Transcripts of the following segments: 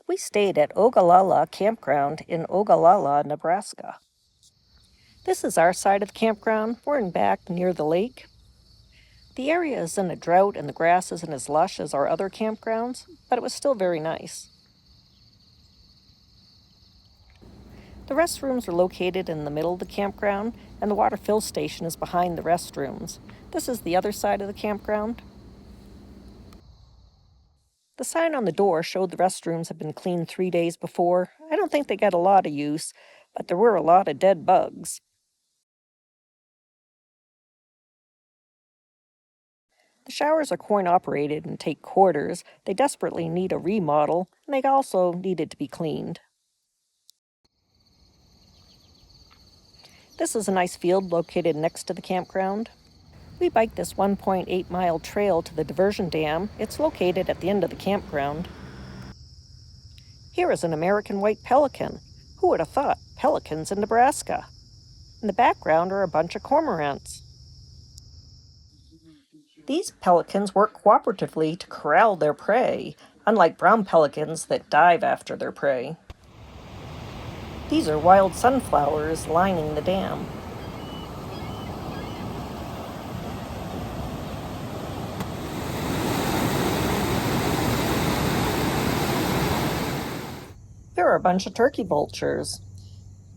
We stayed at Ogallala Campground in Ogallala, Nebraska. This is our side of the campground. We're in back near the lake. The area is in a drought and the grass isn't as lush as our other campgrounds, but it was still very nice. The restrooms are located in the middle of the campground, and the water fill station is behind the restrooms. This is the other side of the campground. The sign on the door showed the restrooms had been cleaned 3 days before. I don't think they got a lot of use, but there were a lot of dead bugs. The showers are coin-operated and take quarters. They desperately need a remodel, and they also needed to be cleaned. This is a nice field located next to the campground. We biked this 1.8-mile trail to the diversion dam. It's located at the end of the campground. Here is an American white pelican. Who would have thought? Pelicans in Nebraska. In the background are a bunch of cormorants. These pelicans work cooperatively to corral their prey, unlike brown pelicans that dive after their prey. These are wild sunflowers lining the dam. Here are a bunch of turkey vultures.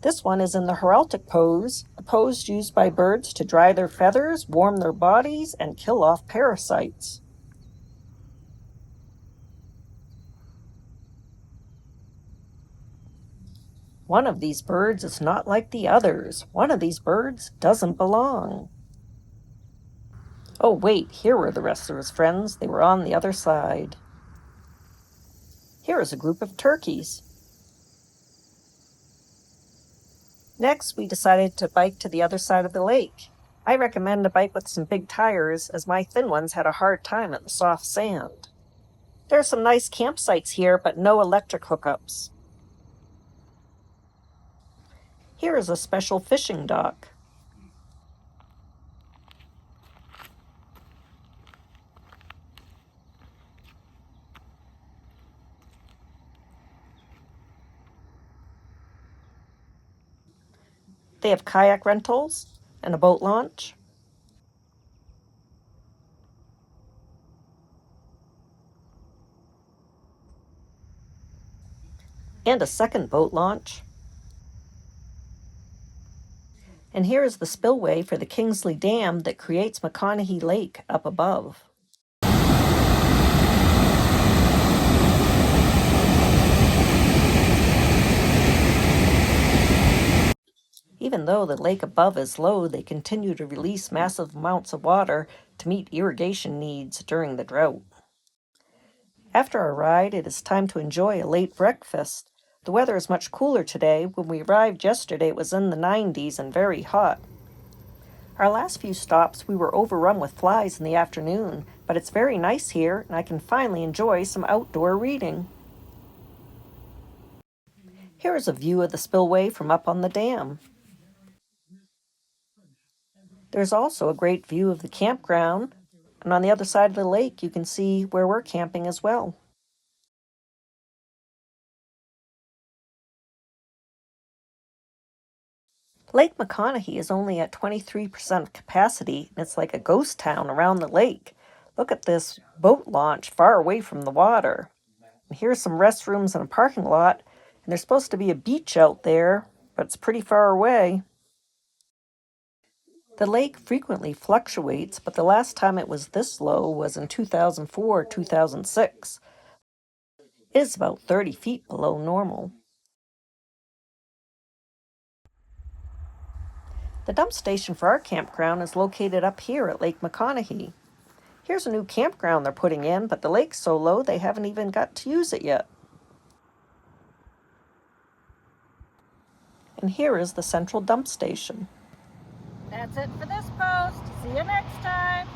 This one is in the heraldic pose, a pose used by birds to dry their feathers, warm their bodies, and kill off parasites. One of these birds is not like the others. One of these birds doesn't belong. Oh wait, here were the rest of his friends. They were on the other side. Here is a group of turkeys. Next, we decided to bike to the other side of the lake. I recommend a bike with some big tires, as my thin ones had a hard time at the soft sand. There are some nice campsites here, but no electric hookups. Here is a special fishing dock. They have kayak rentals and a boat launch. And a second boat launch. And here is the spillway for the Kingsley Dam that creates McConaughy Lake up above. Even though the lake above is low, they continue to release massive amounts of water to meet irrigation needs during the drought. After our ride, it is time to enjoy a late breakfast. The weather is much cooler today. When we arrived yesterday, it was in the 90s and very hot. Our last few stops, we were overrun with flies in the afternoon, but it's very nice here, and I can finally enjoy some outdoor reading. Here is a view of the spillway from up on the dam. There's also a great view of the campground, and on the other side of the lake, you can see where we're camping as well. Lake McConaughy is only at 23% capacity, and it's like a ghost town around the lake. Look at this boat launch far away from the water. And here's some restrooms and a parking lot, and there's supposed to be a beach out there, but it's pretty far away. The lake frequently fluctuates, but the last time it was this low was in 2004-2006. It is about 30 feet below normal. The dump station for our campground is located up here at Lake McConaughy. Here's a new campground they're putting in, but the lake's so low they haven't even got to use it yet. And here is the central dump station. That's it for this post. See you next time.